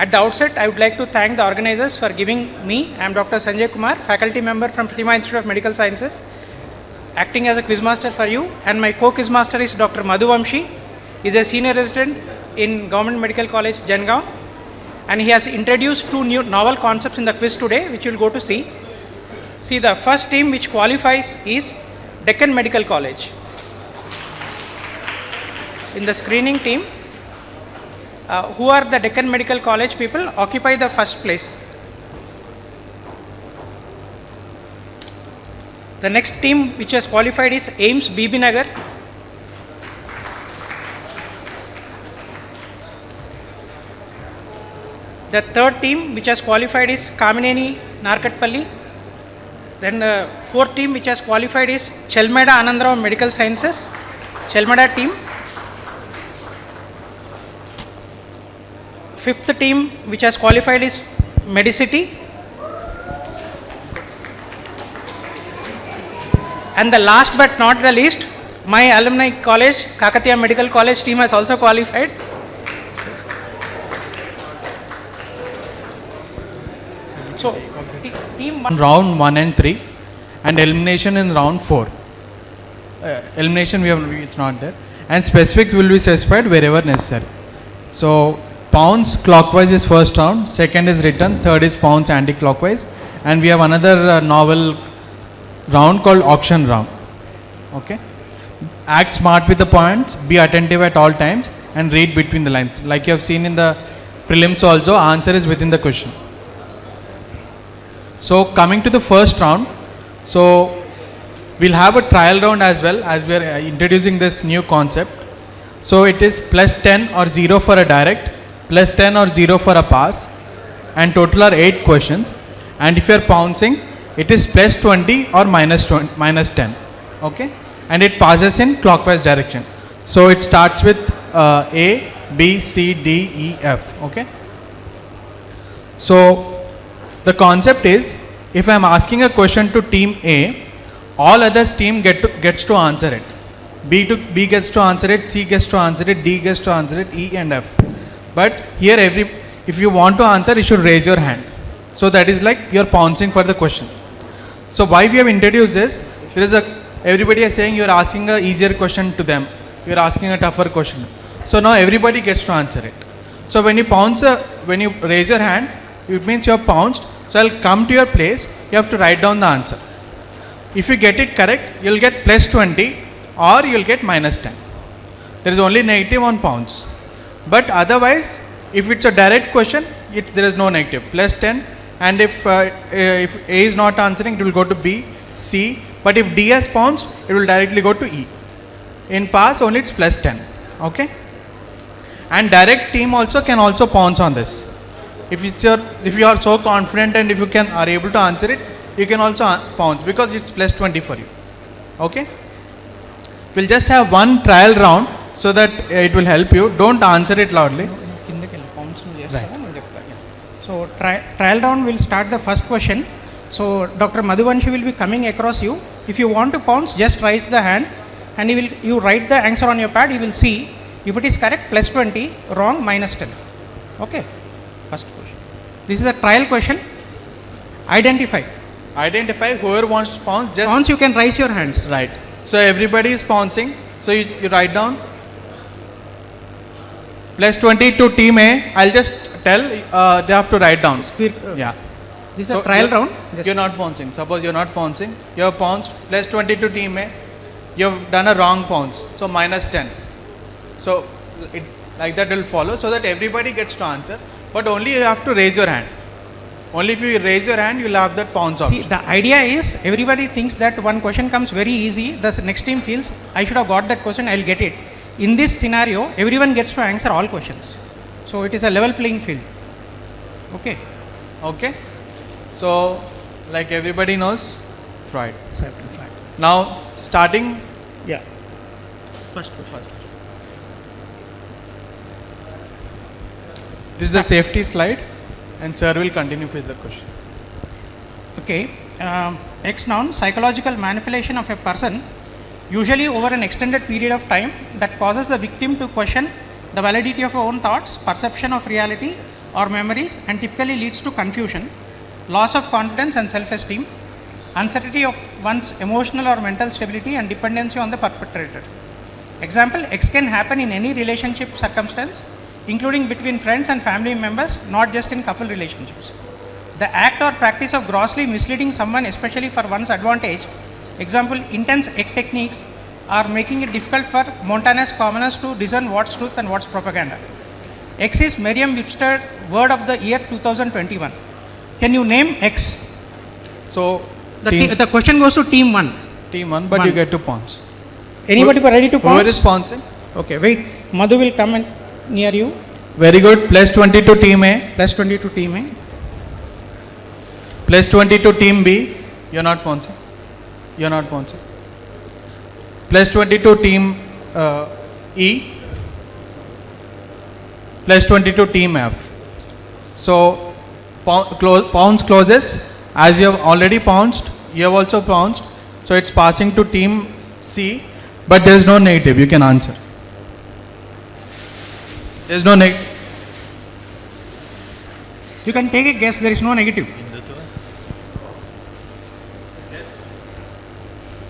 At the outset, I would like to thank the organizers for giving me. I am Dr. Sanjay Kumar, faculty member from Pratima Institute of Medical Sciences, acting as a quizmaster for you, and my co-quizmaster is Dr. Madhu Vamshi. He is a senior resident in Government Medical College, Jangaon, and he has introduced two new novel concepts in the quiz today, which you will go to see. See, the first team which qualifies is Deccan Medical College. In the screening team, who are the Deccan Medical College people? Occupy the first place. The next team which has qualified is Ipstsb Nagar. The third team which has qualified is Kamineni Narkatpalli. Then the fourth team which has qualified is Chelmeda Anandrao Medical Sciences, Chelmeda team. Fifth team which has qualified is Medicity. And the last but not the least, my alumni college, Kakatiya Medical College team has also qualified. So, team one. Round 1 and 3 and elimination in round 4. Elimination it's not there, and specific will be specified wherever necessary. So pounds clockwise is first round, second is written, third is pounds anti-clockwise, and we have another novel round called auction round. Okay, act smart with the points, be attentive at all times, and read between the lines. Like you have seen in the prelims also, answer is within the question. So coming to the first round, so we'll have a trial round as well, as we are introducing this new concept. So it is plus 10 or 0 for a direct, plus 10 or 0 for a pass, and total are 8 questions. And if you are pouncing, it is plus 20 or minus 10. Okay, and it passes in clockwise direction. So it starts with A, B, C, D, E, F. Okay. So the concept is, if I am asking a question to team A, all others team gets to answer it. B gets to answer it, C gets to answer it, D gets to answer it, E and F. But here if you want to answer, you should raise your hand. So that is like you are pouncing for the question. So why we have introduced this? Everybody is saying you are asking a easier question to them. You are asking a tougher question. So now everybody gets to answer it. So when you when you raise your hand, it means you have pounced. So I'll come to your place, you have to write down the answer. If you get it correct, you'll get plus 20 or you'll get minus 10. There is only negative on pounds. But otherwise, if it's a direct question, there is no negative, plus 10. And if A is not answering, it will go to B, C. But if D has pounced, it will directly go to E. In pass, only it's plus 10. Okay? And direct team also can also pounce on this. If you are so confident and if you are able to answer it, you can also pounce because it's plus 20 for you. Okay? We'll just have one trial round so that it will help you. Don't answer it loudly. Right. So trial round will start the first question. So Dr. Madhu Vamshi will be coming across you. If you want to pounce, just raise the hand and you write the answer on your pad. You will see if it is correct, plus 20, wrong, minus 10. Okay. First question. This is a trial question. Identify whoever wants to pounce. Just pounce, you can raise your hands. Right. So everybody is pouncing. So you write down plus 20 to team A. I'll just tell they have to write down. Yeah. This is a trial round. You're not pouncing. Suppose you're not pouncing. You have pounced. Plus 20 to team A. You have done a wrong pounce. So minus 10. So it like that will follow, so that everybody gets to answer. But only you have to raise your hand. Only if you raise your hand, you will have that pounce option. See, the idea is everybody thinks that one question comes very easy. The next team feels, I should have got that question, I will get it. In this scenario, everyone gets to answer all questions. So it is a level playing field. Okay. Okay. So, like everybody knows, Freud. Freud. Now, starting. Yeah. First. This is the safety slide, and sir will continue with the question. Okay. X noun, psychological manipulation of a person, usually over an extended period of time, that causes the victim to question the validity of her own thoughts, perception of reality, or memories and typically leads to confusion, loss of confidence and self-esteem, uncertainty of one's emotional or mental stability and dependency on the perpetrator. Example, X can happen in any relationship circumstance, including between friends and family members, not just in couple relationships. The act or practice of grossly misleading someone, especially for one's advantage, example, intense X techniques, are making it difficult for Montana's commoners to discern what's truth and what's propaganda. X is Merriam-Webster word of the year 2021. Can you name X? So The question goes to team 1. team 1, but you get 2 points. Anybody ready to Whoever pounce? is pouncing? Okay, wait. Madhu will come and near you. Very good. Plus 20 to team A. Plus 20 to team A. Plus 20 to team B. You're not pouncing. You're not pouncing. Plus 20 to team E. Plus 20 to team F. So pounce closes. As you have already pounced, you have also pounced. So it's passing to team C, but there is no negative. You can answer. There is no negative. You can take a guess. There is no negative.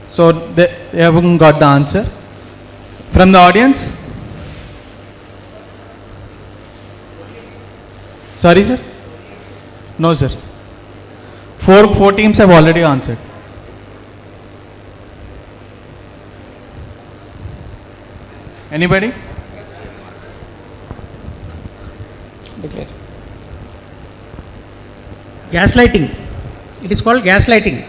So they haven't got the answer. From the audience? Sorry, sir? No, sir. Four teams have already answered. Anybody? Declare. Gaslighting. It is called gaslighting.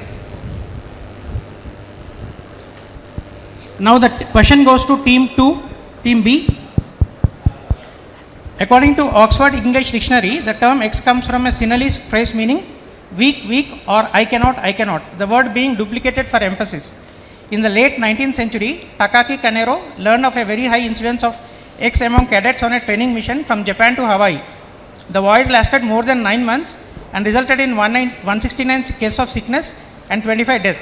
Now the question goes to team 2, team B. According to Oxford English Dictionary, the term X comes from a Sinhalese phrase meaning weak or I cannot, the word being duplicated for emphasis. In the late 19th century, Takaki Kanero learned of a very high incidence of X among cadets on a training mission from Japan to Hawaii. The voyage lasted more than 9 months and resulted in 169 cases of sickness and 25 deaths.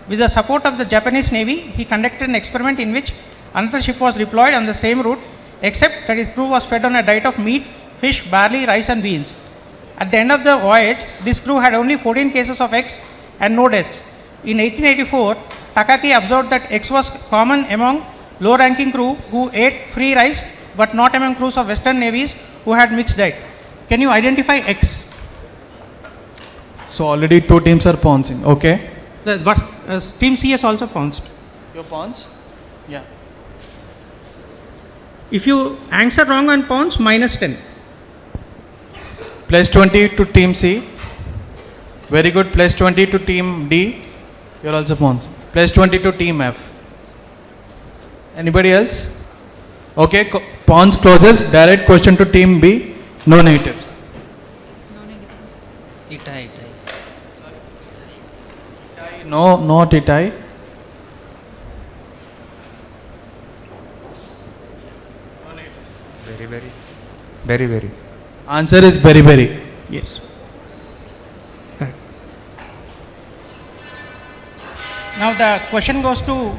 With the support of the Japanese Navy, he conducted an experiment in which another ship was deployed on the same route, except that his crew was fed on a diet of meat, fish, barley, rice and beans. At the end of the voyage, this crew had only 14 cases of X and no deaths. In 1884, Takaki observed that X was common among low-ranking crew who ate free rice, but not among crews of Western navies who had mixed diet. Can you identify X? So already 2 teams are pouncing. Okay. Team C has also pounced. Your pounce? Yeah. If you answer wrong on pounce, minus 10. Plus 20 to team C. Very good. Plus 20 to team D. You're also pouncing. Plus 20 to team F. Anybody else? Okay. Pounce closes. Direct question to team B. No negatives. No negatives. Itai. No, not itai. Very. Answer is very. Yes. Correct. Now the question goes to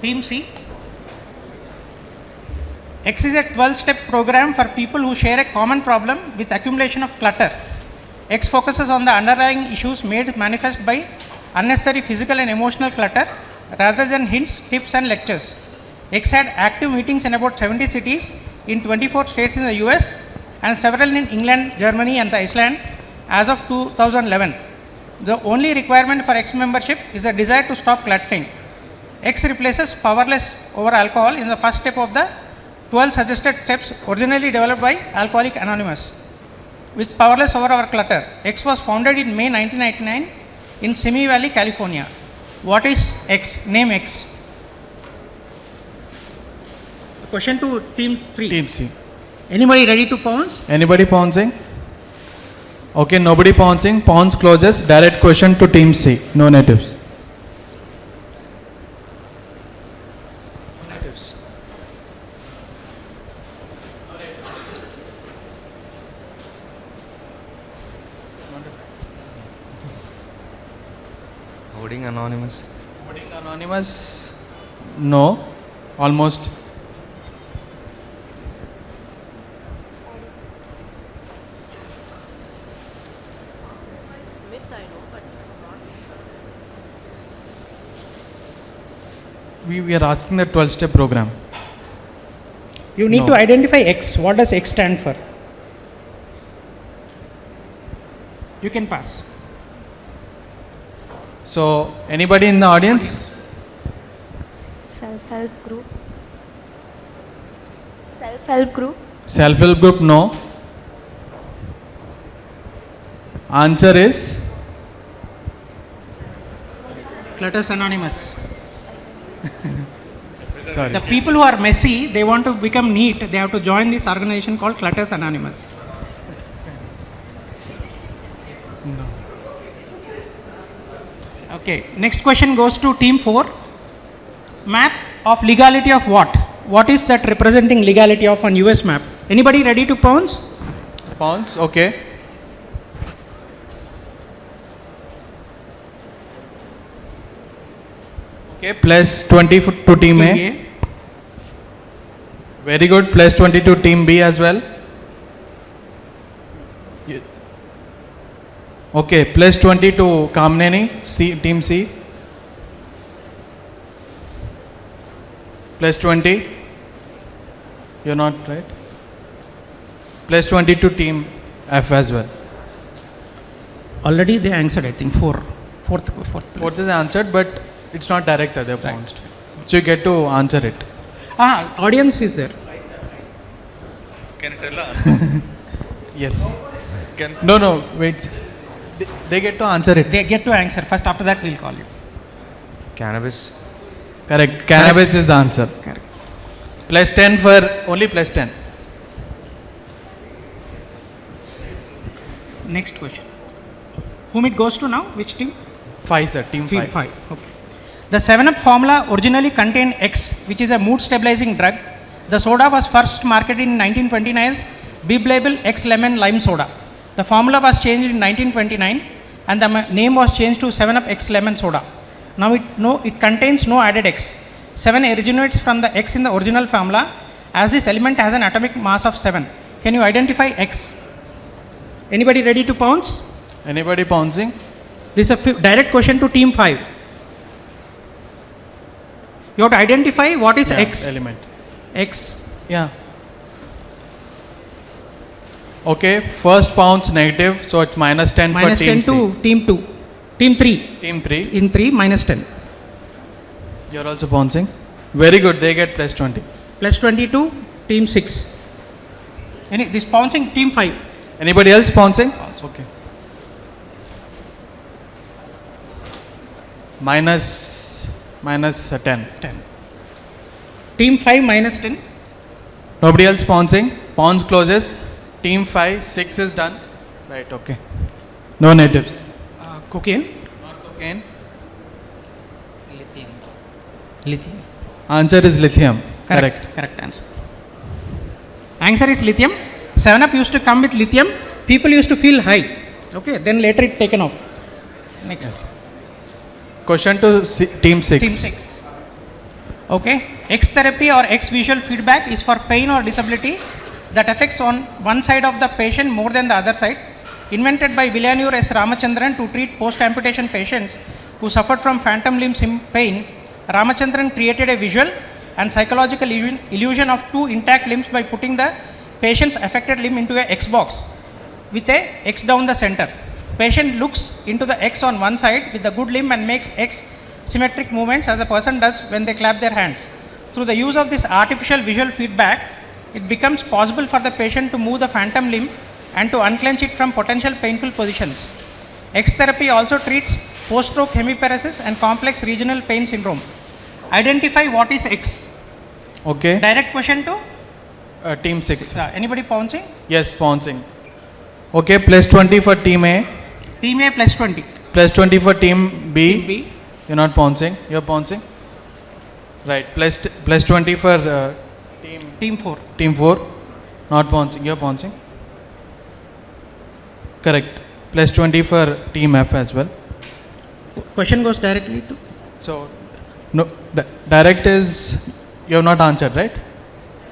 team C. X is a 12-step program for people who share a common problem with accumulation of clutter. X focuses on the underlying issues made manifest by unnecessary physical and emotional clutter rather than hints, tips and lectures. X had active meetings in about 70 cities in 24 states in the US and several in England, Germany and Iceland as of 2011. The only requirement for X membership is a desire to stop cluttering. X replaces powerless over alcohol in the first step of the 12 suggested steps originally developed by Alcoholics Anonymous. With powerless over our clutter, X was founded in May 1999 in Simi Valley, California. What is X? Name X. Question to team 3. Team C. Anybody ready to pounce? Anybody pouncing? Okay, nobody pouncing. Pounce closes. Direct question to team C. No natives. Voting anonymous. Voting anonymous? No. Almost. we are asking the 12-step program. You need No. to identify X. What does X stand for? You can pass. So, anybody in the audience? Self-help group. Self-help group. Self-help group, no. Answer is Clutters Anonymous. sorry. The people who are messy, they want to become neat, they have to join this organization called Clutters Anonymous. Okay, next question goes to team 4. Map of legality of what? What is that representing legality of on US map? Anybody ready to pounce? Pounds, okay. Okay, plus 20 to team A. Team A. Very good. Plus 20 to team B as well. Ye- Okay, plus 20 to Kamneni, team C. Plus 20. You're not right. Plus 20 to team F as well. Already they answered, I think, fourth place. Fourth is answered, but it's not direct, sir. They're pounced. So you get to answer it. Audience is there. Can you tell us? Yes. Can No, wait. They get to answer it. They get to answer. First, after that, we'll call you. cannabis? Correct. Cannabis is the answer. Correct. Plus 10 for only plus 10. Next question. Whom it goes to now? Which team? 5, sir. Team 5. 5. Okay. The 7-Up formula originally contained X, which is a mood stabilizing drug. The soda was first marketed in 1929 as bib label X lemon lime soda. The formula was changed in 1929 and the name was changed to 7-Up X lemon soda. Now it contains no added X. 7 originates from the X in the original formula, as this element has an atomic mass of 7. Can you identify X? Anybody ready to pounce? Anybody pouncing? This is a direct question to team 5. You have to identify what is Yeah, X. element. X. Yeah. Okay, first pounce negative, so it's minus 10 Minus for team 10 to C. team 2. Team 3. Team 3. In 3, minus 10. You're also pouncing. Very good, they get plus 20. Plus 22, team 6. This pouncing, team 5. Anybody else pouncing? Okay. Minus 10. 10. Team 5, minus 10. Nobody else pouncing. Pounce closes. Team 5, 6 is done. Right, okay. No natives. Cocaine. Not cocaine. Lithium. Answer is lithium. Correct. Correct answer. Answer is lithium. 7-Up used to come with lithium. People used to feel high. Okay, then later it taken off. Next. Yes. Question to team 6. Team 6. Okay. X therapy or X visual feedback is for pain or disability that affects on one side of the patient more than the other side. Invented by Villanur S. Ramachandran to treat post-amputation patients who suffered from phantom limb pain, Ramachandran created a visual and psychological illusion of two intact limbs by putting the patient's affected limb into a X box with a X down the center. Patient looks into the X on one side with the good limb and makes X symmetric movements as the person does when they clap their hands. Through the use of this artificial visual feedback, it becomes possible for the patient to move the phantom limb and to unclench it from potential painful positions. X therapy also treats post-stroke hemiparesis and complex regional pain syndrome. Identify what is X. Okay. Direct question to Team 6. anybody pouncing? Yes, pouncing. Okay, plus 20 for team A. Team A plus 20. Plus 20 for team B. Team B. You're not pouncing. You're pouncing. Right. Plus 20 for Team 4. team 4. Not pouncing. You're pouncing. Correct. Plus 20 for team F as well. Question goes directly to. So, no, direct is you have not answered, right?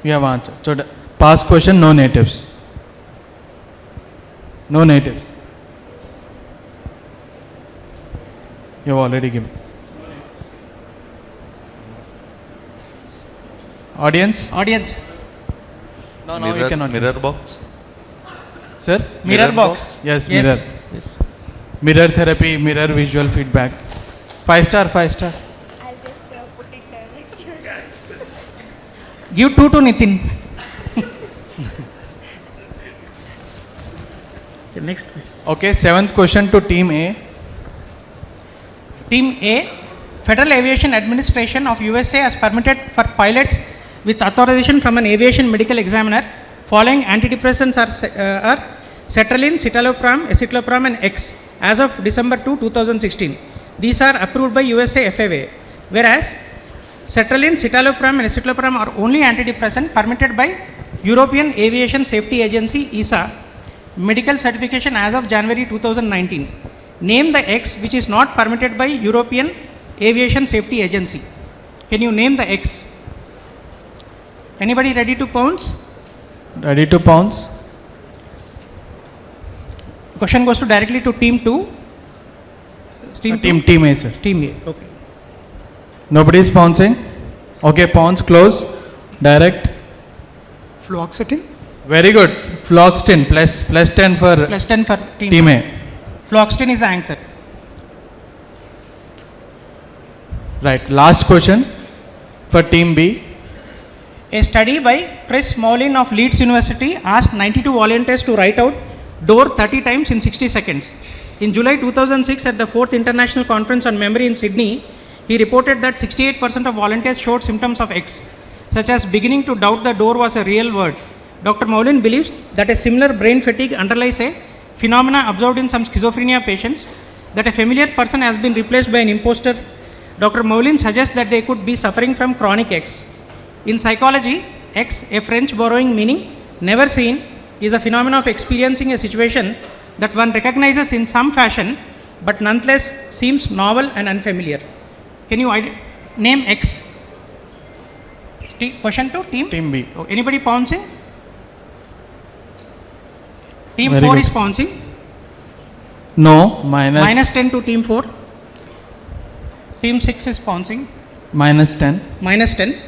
You have answered. So, past question, no natives. No natives. You have already given. Audience? Audience. No, no, you cannot. Mirror box. Sir? Mirror box. Yes, mirror. Yes. Mirror therapy, mirror visual feedback. 5 star, 5 star. I'll just put it next to you. Give 2 to Nitin. The next. Okay, 7th question to team A. Team A, Federal Aviation Administration of USA has permitted for pilots with authorization from an aviation medical examiner. Following antidepressants are sertraline, citalopram, escitalopram and X as of December 2, 2016. These are approved by USA FAA, whereas sertraline, citalopram and escitalopram are only antidepressant permitted by European Aviation Safety Agency ESA medical certification as of January 2019. Name the X which is not permitted by European Aviation Safety Agency. Can you name the X? Anybody ready to pounce? Ready to pounce? Question goes to directly to team 2. Team A, sir. Team A. Okay. Nobody is pouncing? Okay, pounce, close, direct. Fluoxetine. Very good. Fluoxetine, plus 10 for Plus 10 for team A. Fluoxetine is the answer. Right, last question for team B. A study by Chris Moulin of Leeds University asked 92 volunteers to write out door 30 times in 60 seconds. In July 2006 at the 4th International Conference on Memory in Sydney, he reported that 68% of volunteers showed symptoms of X, such as beginning to doubt the door was a real word. Dr. Moulin believes that a similar brain fatigue underlies a phenomena observed in some schizophrenia patients, that a familiar person has been replaced by an imposter. Dr. Moulin suggests that they could be suffering from chronic X. In psychology, X, a French borrowing meaning never seen, is a phenomenon of experiencing a situation that one recognizes in some fashion but nonetheless seems novel and unfamiliar. Can you name X? Question to team? Team B. Oh, anybody pouncing? Team Very 4 good. is pouncing. No, minus. Minus 10 to team 4. Team 6 is pouncing. Minus 10. Minus 10.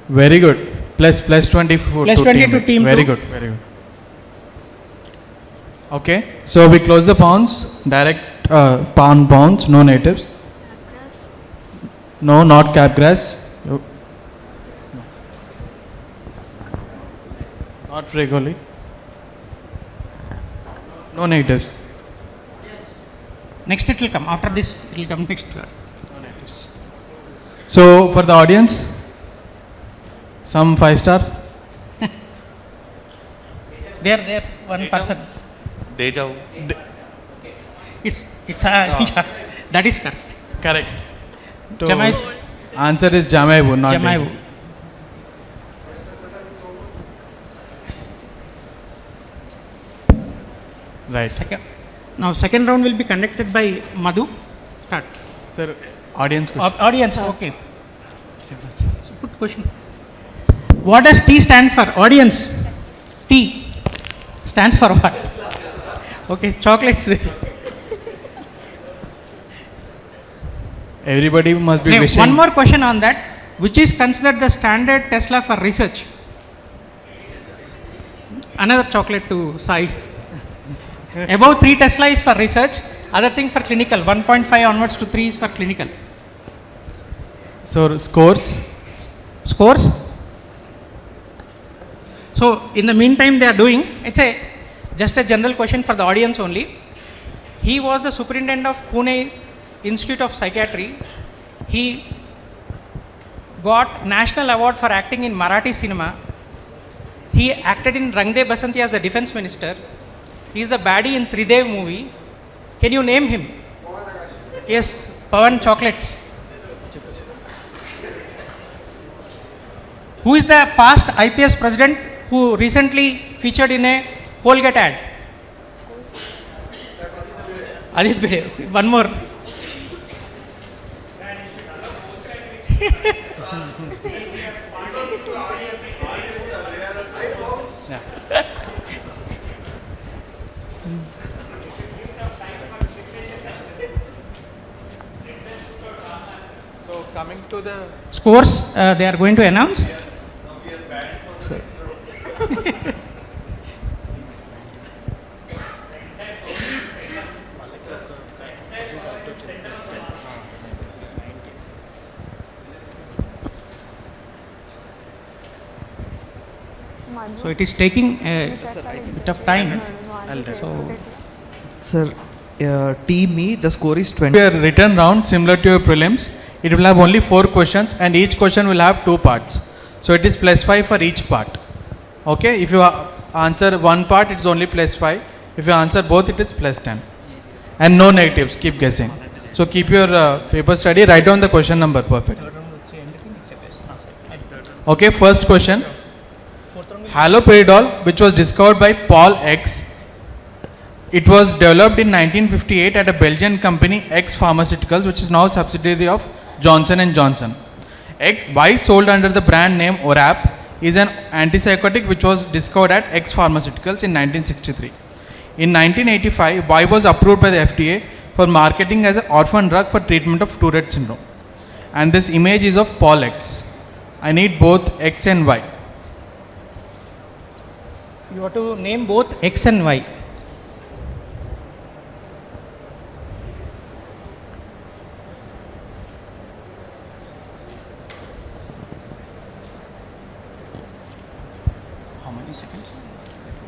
Very good. Plus 24 Plus to 20 team to A. team Very 2. good, very good. Okay, so we close the pounds. Direct pounds, no natives. No, not capgrass. No. Not Fregoli. No natives. Next it will come. After this, it will come next. No natives. So for the audience, some 5 star. There, one person. Deja vu. It's yeah, that is correct. Correct. So Jamai- answer is Jamaibu, not Jamaivu. Deja. Right. Second round will be conducted by Madhu. Start. Sir, audience question. Audience, okay. Good question. What does T stand for? Audience. T stands for what? Okay, chocolates. Everybody must be Now, wishing. one more question on that. Which is considered the standard Tesla for research? Another chocolate to Sai. Above 3 Tesla is for research, other thing for clinical. 1.5 onwards to 3 is for clinical. So scores. Scores. So in the meantime they are doing, it's just a general question for the audience only. He was the superintendent of Pune Institute of Psychiatry. He got national award for acting in Marathi cinema. He acted in Rang De Basanti as the defense minister. He is the baddie in Tridev movie. Can you name him? Yes, Pawan Chocolates. Who is the past IPS president who recently featured in a Colgate ad? Adit Bede. One more. to the Scores they are going to announce. So it is taking a bit of time. So Sir, team me, the score is 20. your written round similar to your prelims. It will have only 4 questions and each question will have 2 parts. So it is +5 for each part. Okay, if you answer one part, it's only +5. If you answer both, it is +10. And no negatives, keep guessing. So keep your paper steady, write down the question number, perfect. Okay, first question. Haloperidol, which was discovered by Paul X, it was developed in 1958 at a Belgian company, X Pharmaceuticals, which is now a subsidiary of Johnson & Johnson. Y, sold under the brand name Orap, is an antipsychotic which was discovered at X Pharmaceuticals in 1963. In 1985, Y was approved by the FDA for marketing as an orphan drug for treatment of Tourette syndrome. And this image is of Paul X. I need both X and Y. you have to name both X and Y. How many seconds?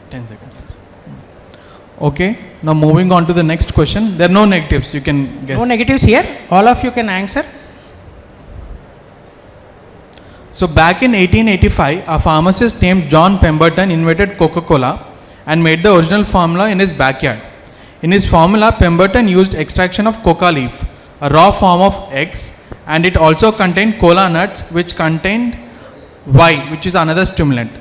10 seconds. Okay, now moving on to the next question. There are no negatives, you can guess. No negatives here. All of you can answer. So back in 1885, a pharmacist named John Pemberton invented Coca-Cola and made the original formula in his backyard. In his formula, Pemberton used extraction of coca leaf, a raw form of X, and it also contained cola nuts, which contained Y, which is another stimulant.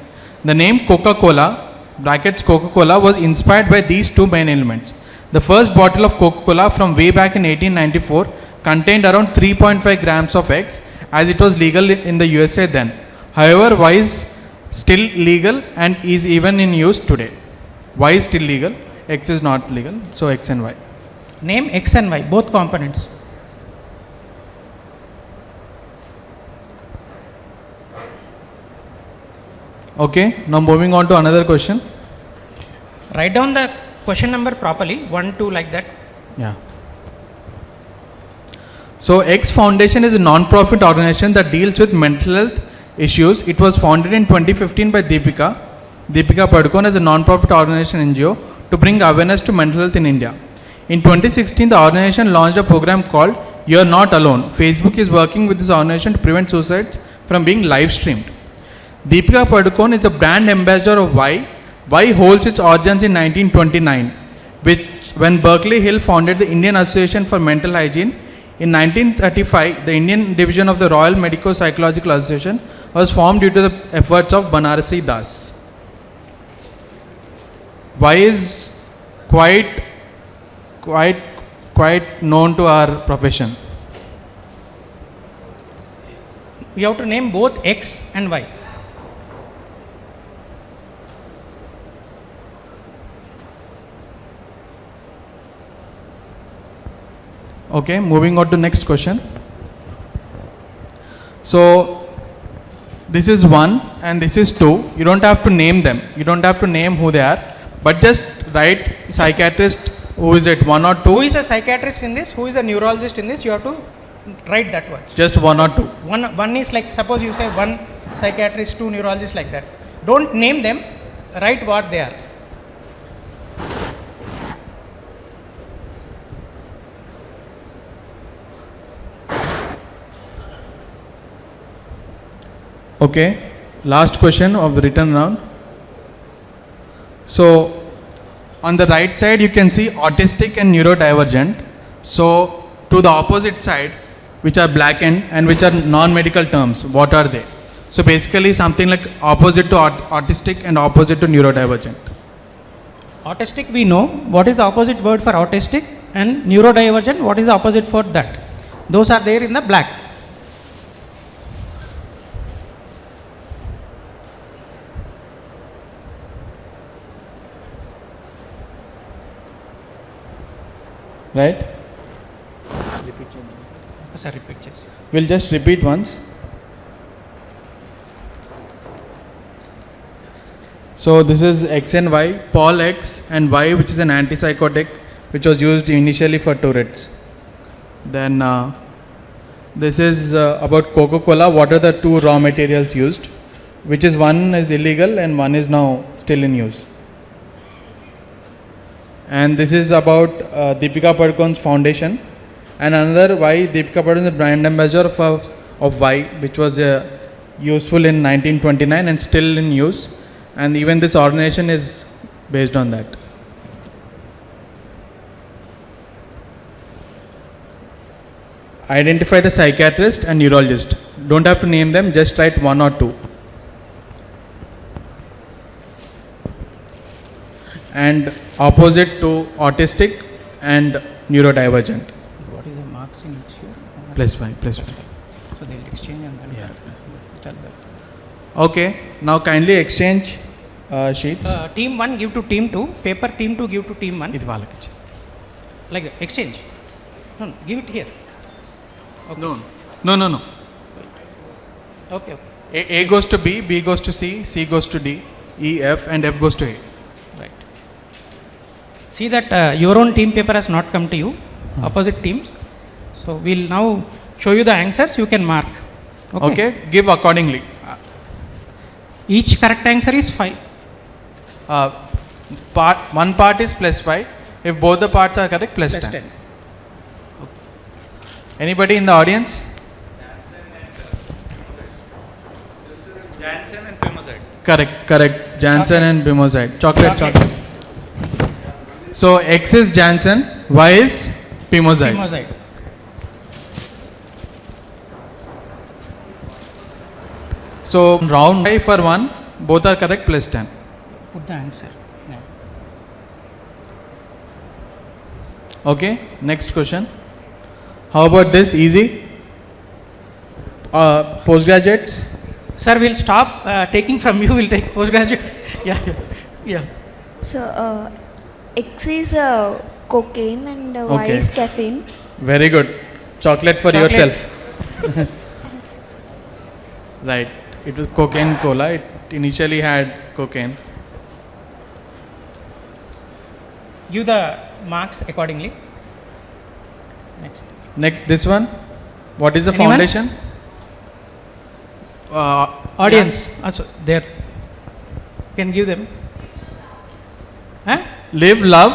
The name Coca-Cola, brackets Coca-Cola, was inspired by these two main elements. The first bottle of Coca-Cola from way back in 1894 contained around 3.5 grams of X, as it was legal in the USA then. However, Y is still legal and is even in use today. Y is still legal, X is not legal, so X and Y. Name X and Y, both components. Okay, now moving on to another question. Write down the question number properly, 1, 2 like that. Yeah. So X Foundation is a non-profit organization that deals with mental health issues. It was founded in 2015 by Deepika Padukone as a non-profit organization NGO to bring awareness to mental health in India. In 2016, the organization launched a program called You're Not Alone. Facebook is working with this organization to prevent suicides from being live streamed. Deepika Padukone is a brand ambassador of Y. Y holds its origins in 1929, when Berkeley Hill founded the Indian Association for Mental Hygiene. In 1935, the Indian division of the Royal Medico-Psychological Association was formed due to the efforts of Banarasi Das. Y is quite known to our profession. You have to name both X and Y. Okay, moving on to next question. So this is 1 and this is 2. You don't have to name them. You don't have to name who they are, but just write psychiatrist. Who is it? 1 or 2? Who is a psychiatrist in this? Who is a neurologist in this? You have to write that word. Just 1 or 2. One is like, suppose you say 1 psychiatrist, 2 neurologists, like that. Don't name them, write what they are. Okay, last question of the written round. So on the right side you can see autistic and neurodivergent. So to the opposite side, which are blackened and which are non-medical terms, what are they? So basically something like opposite to autistic and opposite to neurodivergent. Autistic we know. What is the opposite word for autistic? And neurodivergent, what is the opposite for that? Those are there in the black. Right? Sir, repeat chess. We'll just repeat once. So this is X and Y, Pol X and Y, which is an antipsychotic which was used initially for Tourette's. Then this is about Coca-Cola. What are the two raw materials used? Which is one is illegal and one is now still in use. And this is about Deepika Padukone's foundation. And another why Deepika Padukone is the brand ambassador of Y, which was useful in 1929 and still in use. And even this organization is based on that. Identify the psychiatrist and neurologist. Don't have to name them, just write one or two. And opposite to autistic and neurodivergent. What is the marks in each here? +5, +5. So they'll exchange and then tell that. Okay, now kindly exchange sheets. Team 1 give to team 2, paper team 2 give to team 1. Idi vaalaki ichi. Like that, exchange. No, give it here. Okay. No. Okay. A goes to B, B goes to C, C goes to D, E, F and F goes to A. Right. See that your own team paper has not come to you, opposite teams. So we'll now show you the answers, you can mark. Okay, give accordingly. Each correct answer is 5. One part is +5. If both the parts are correct, +10. +10. Anybody in the audience? Janssen and Pimozide. Correct. Janssen and Bimozide. Chocolate. So X is Janssen, Y is Pimozide. Pimozide. So round 5 for 1, both are correct, +10. Put the answer. Yeah. Okay, next question. How about this? Easy. Postgraduates. Sir, we'll stop taking from you, we'll take postgraduates. Yeah. So, X is cocaine and Y Okay. is caffeine. Very good. Chocolate for Chocolate. yourself. Right. It was cocaine cola. It initially had cocaine. Give the marks accordingly. Next, this one. What is the Anyone? foundation? Audience, also there. Can give them. Huh? Live, love,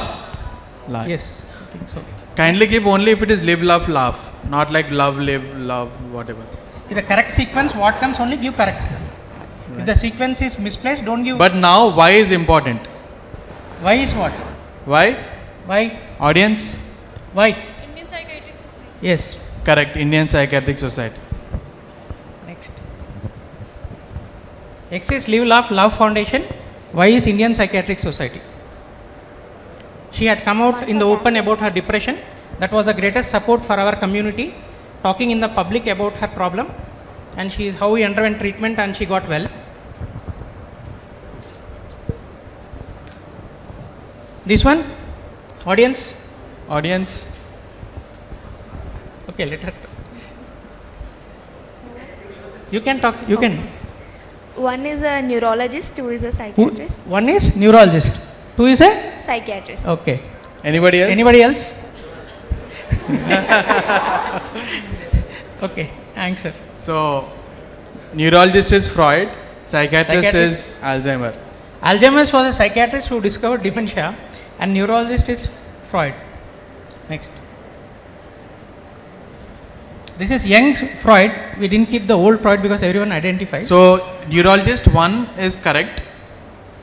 lie. Yes, I think so. Kindly give only if it is live, love, laugh. Not like love, live, love, whatever. In the correct sequence, what comes only give correct. If the sequence is misplaced, don't give. But now why is important? Why is what? Why? Why? Audience? Why? Indian Psychiatric Society. Yes. Correct. Indian Psychiatric Society. Next. X is Live, Laugh, Love Foundation. Y is Indian Psychiatric Society. She had come out in the open about her depression. That was the greatest support for our community. Talking in the public about her problem, and she is how we underwent treatment and she got well. This one, audience. Okay, let her. You can talk. You can. One is a neurologist, two is a psychiatrist. One is neurologist. Two is a. Psychiatrist. Okay. Anybody else? Anybody else? Okay, answer. So, neurologist is Freud, psychiatrist is Psychiatrist. Alzheimer. Alzheimer's was a psychiatrist who discovered dementia, and neurologist is Freud. Next. This is young Freud. We didn't keep the old Freud because everyone identifies. So, neurologist 1 is correct.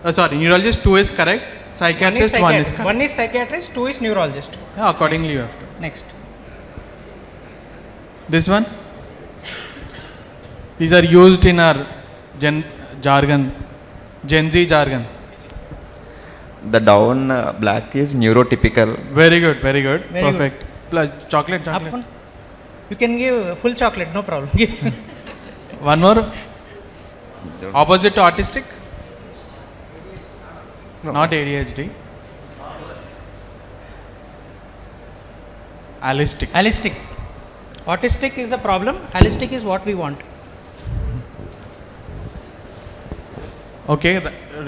Neurologist 2 is correct. Psychiatrist 1 is correct. One is psychiatrist, two is neurologist. Yeah, accordingly you have to. Next. This one. These are used in our Gen Z jargon. The down black is neurotypical. Very good. Very Perfect. Plus chocolate. Up one. You can give full chocolate, no problem. One more. Opposite to autistic? No. Not ADHD. Allistic. Allistic. Autistic is the problem, holistic is what we want. Okay,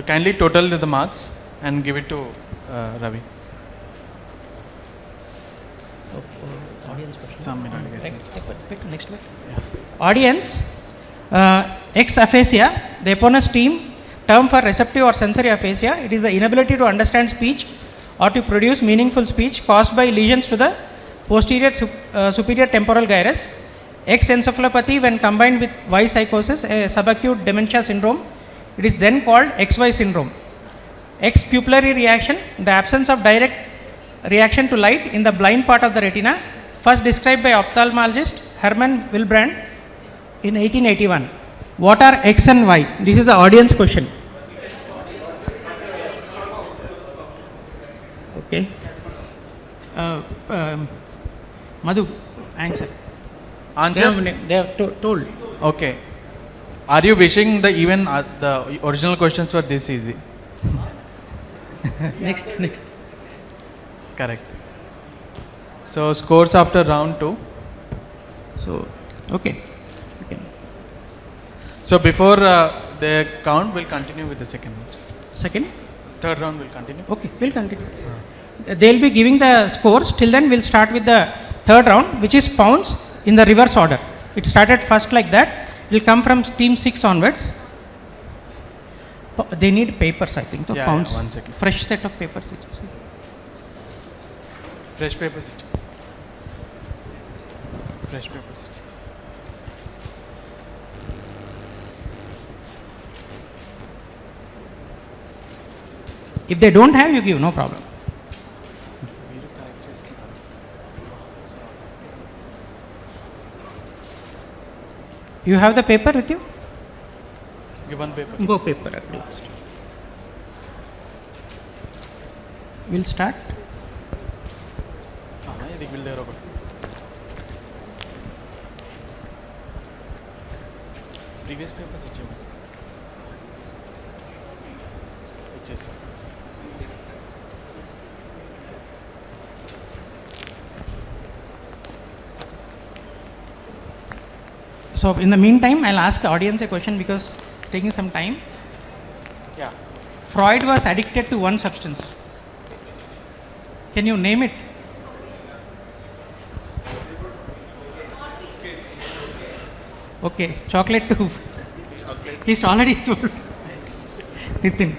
kindly total the marks and give it to Ravi. Audience question. Some minute, I guess. Next one. Audience, X aphasia, the eponymous term for receptive or sensory aphasia. It is the inability to understand speech or to produce meaningful speech caused by lesions to the posterior superior temporal gyrus. X encephalopathy, when combined with Y psychosis, a subacute dementia syndrome, it is then called XY syndrome. X pupillary reaction, the absence of direct reaction to light in the blind part of the retina, first described by ophthalmologist Hermann Wilbrand in 1881. What are X and Y? This is the audience question. Okay. Madhu, answer. Answer? They have told. Okay. Are you wishing the original questions were this easy? Next. Correct. So scores after round 2. So, okay. So before they count, we'll continue with the second round. Second? Third round will continue. Okay, we'll continue. They will be giving the scores. Till then, we'll start with the third round, which is pounds in the reverse order. It started first like that. It will come from team 6 onwards. They need papers, I think. So Yeah, pounds. 1 second. Fresh set of papers. Fresh papers. Fresh papers. If they don't have, you give, no problem. You have the paper with you? Give one paper. Go paper at last. We'll start. Previous papers So in the meantime, I'll ask the audience a question because it's taking some time. Yeah. Freud was addicted to one substance. Can you name it? Okay, chocolate too. He's already told. Nitin.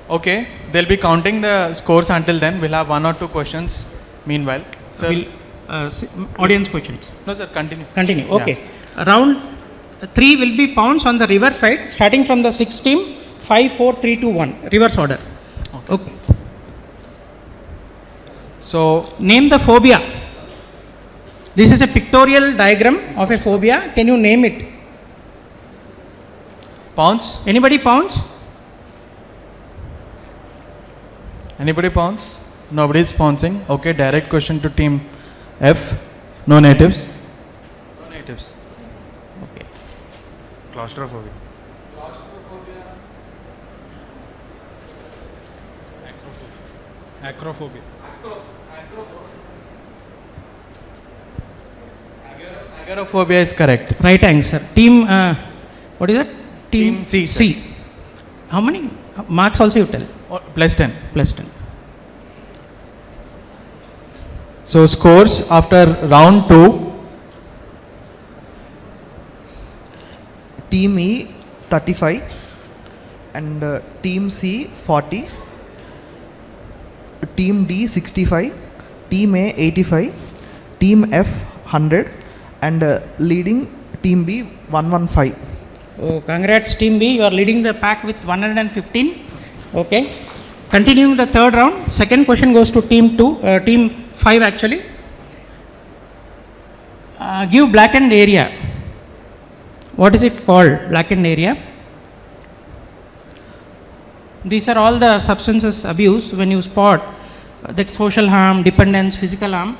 Okay, they'll be counting the scores until then. We'll have 1 or 2 questions meanwhile. Sir. Audience questions. No, sir, continue. Continue. Okay. Yeah. Round 3 will be pounds on the reverse side, starting from the 6th team. 5, 4, 3, 2, 1. Reverse order. Okay. So, name the phobia. This is a pictorial diagram of a phobia. Can you name it? pounds? Anybody pounds? Anybody pounds? Nobody is pouncing. Okay, direct question to team F. No natives. No natives. Okay. Claustrophobia. Acrophobia. Agoraphobia is correct. Right answer. Team, what is that? Team C, sir. C. How many marks also you tell? Plus 10. Plus 10. So scores after round 2. Team E 35 and Team C 40, Team D 65, Team A 85, Team F 100 and leading Team B 115. Oh, congrats Team B, you are leading the pack with 115. Okay. Continuing the third round, second question goes to Team 2, Team 5 actually. Give blackened area. What is it called, blackened area? These are all the substances abuse when you spot that social harm, dependence, physical harm.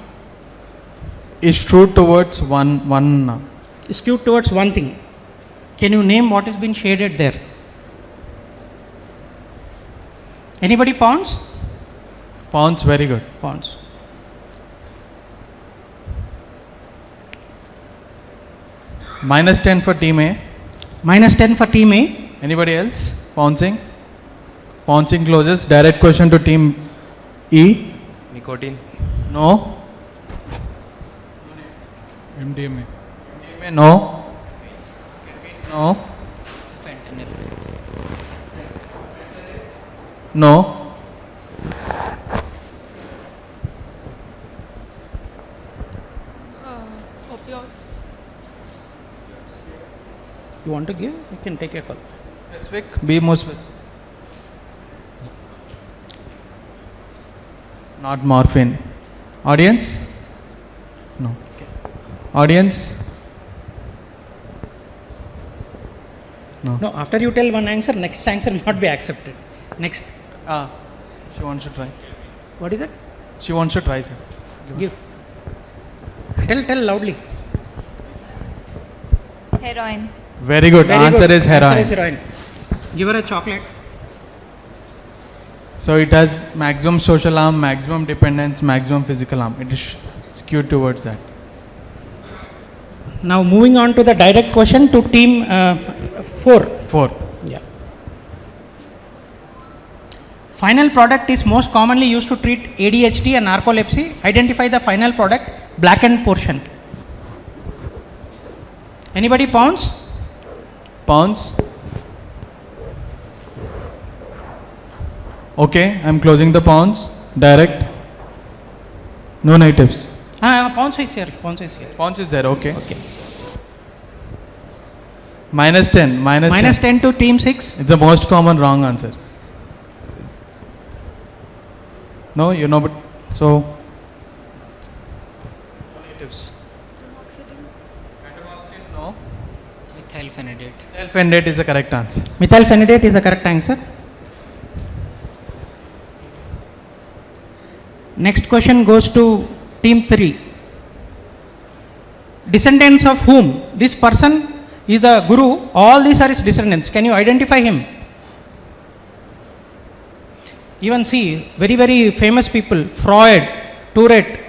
Is true towards one. Skewed towards one thing. Can you name what has been shaded there? Anybody pounds? Pounds, very good. Pounds. Minus 10 for team A. Minus 10 for team A. Anybody else? Pouncing. Pouncing closes. Direct question to team E. Nicotine. No. MDMA. MDMA, no. No. Fentanyl. No. Opioids. You want to give? You can take a call. Specific. Be more specific. Not morphine. Audience? No. Okay. Audience? No, after you tell one answer, next answer will not be accepted. Next. She wants to try. What is it? She wants to try, sir. Give. Tell loudly. Heroin. Very good. Very Answer good. is heroin. Answer is heroin. Give her a chocolate. So it has maximum social harm, maximum dependence, maximum physical harm. It is skewed towards that. Now moving on to the direct question to team 4. 4. Yeah. Final product is most commonly used to treat ADHD and narcolepsy. Identify the final product, blackened portion. Anybody pounds? Pounds. Okay, I'm closing the pounds. Direct. No natives. Pounds is here. Pounds is here. Pounds is there, okay. Okay. Minus 10. Minus 10 to team 6. It's the most common wrong answer. No, you know, but so. Natives. No. Methylphenidate. Methylphenidate is the correct answer. Methylphenidate is the correct answer. Next question goes to team 3. Descendants of whom? This person is the guru. All these are his descendants. Can you identify him? Even see, very, very famous people. Freud, Tourette,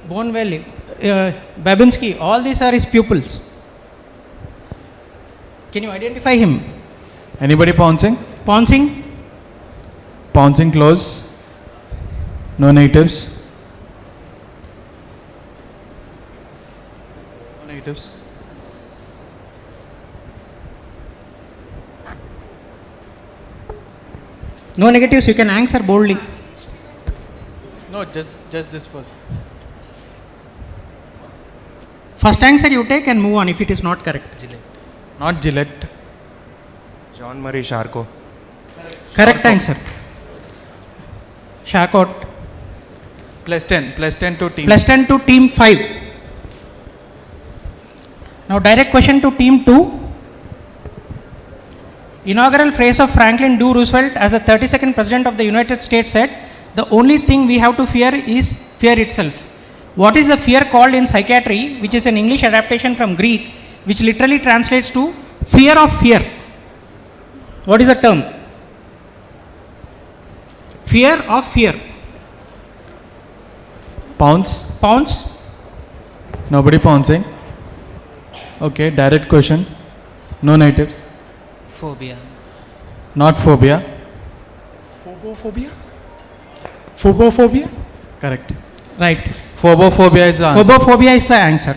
Bonville, Babinski. All these are his pupils. Can you identify him? Anybody pouncing? Pouncing? Pouncing close. No natives. No natives. No negatives, you can answer boldly. No, just this person. First answer you take and move on if it is not correct. Gillette. Not Gillette. John Murray Charcot. Correct answer. Charcot. Plus 10 to team. Plus 10 to team 5. Now direct question to team 2. Inaugural phrase of Franklin D. Roosevelt as the 32nd President of the United States said, "The only thing we have to fear is fear itself." What is the fear called in psychiatry, which is an English adaptation from Greek, which literally translates to fear of fear? What is the term? Fear of fear. Pounce. Pounds. Nobody pouncing. Okay, direct question. No natives. Phobia. Not phobia. Phobophobia? Phobophobia? Correct. Right. Phobophobia is the answer. Phobophobia is the answer.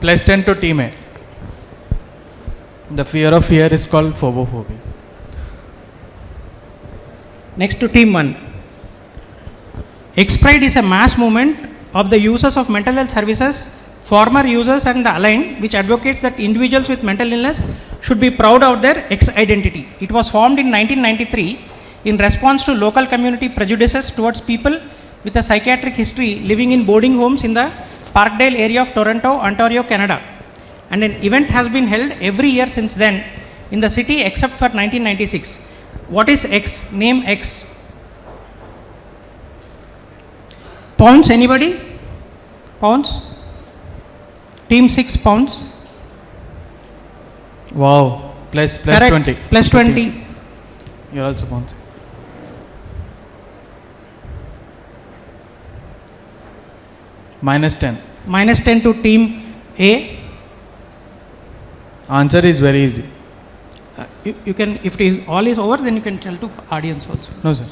Plus 10 to team A. The fear of fear is called phobophobia. Next to team 1. X-Pride is a mass movement of the users of mental health services, former users and the aligned, which advocates that individuals with mental illness should be proud of their X identity. It was formed in 1993 in response to local community prejudices towards people with a psychiatric history living in boarding homes in the Parkdale area of Toronto, Ontario, Canada. And an event has been held every year since then in the city except for 1996. What is X? Name X. Pounds, anybody? Pounds? Team 6 pounds. Wow. Plus Correct. 20. Plus 20. You're also pouncing. Minus 10. Minus 10 to team A. Answer is very easy. You can, if it is all is over, then you can tell to audience also. No, sir.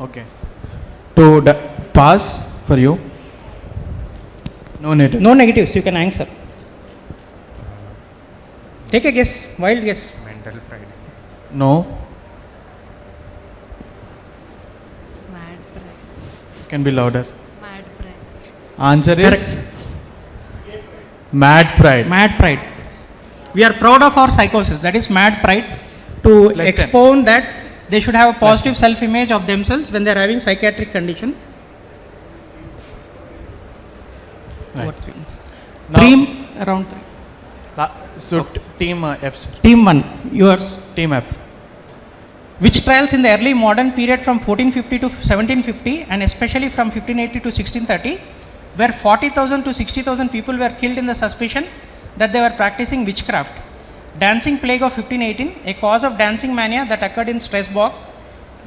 Okay. To pass for you. No negative. No negatives, you can answer. Take a guess, wild guess. Mental pride. No. Mad pride. Can be louder. Mad pride. Answer Correct. is mad pride. Mad pride. We are proud of our psychosis, that is mad pride, to Less expound that they should have a positive self-image of themselves when they are having psychiatric condition. Right. Over three. Now- Team around 3. So team F, sir. Team 1, yours. Team F. Which trials in the early modern period from 1450 to 1750 and especially from 1580 to 1630, where 40,000 to 60,000 people were killed in the suspicion that they were practicing witchcraft. Dancing plague of 1518, a cause of dancing mania that occurred in Strasbourg.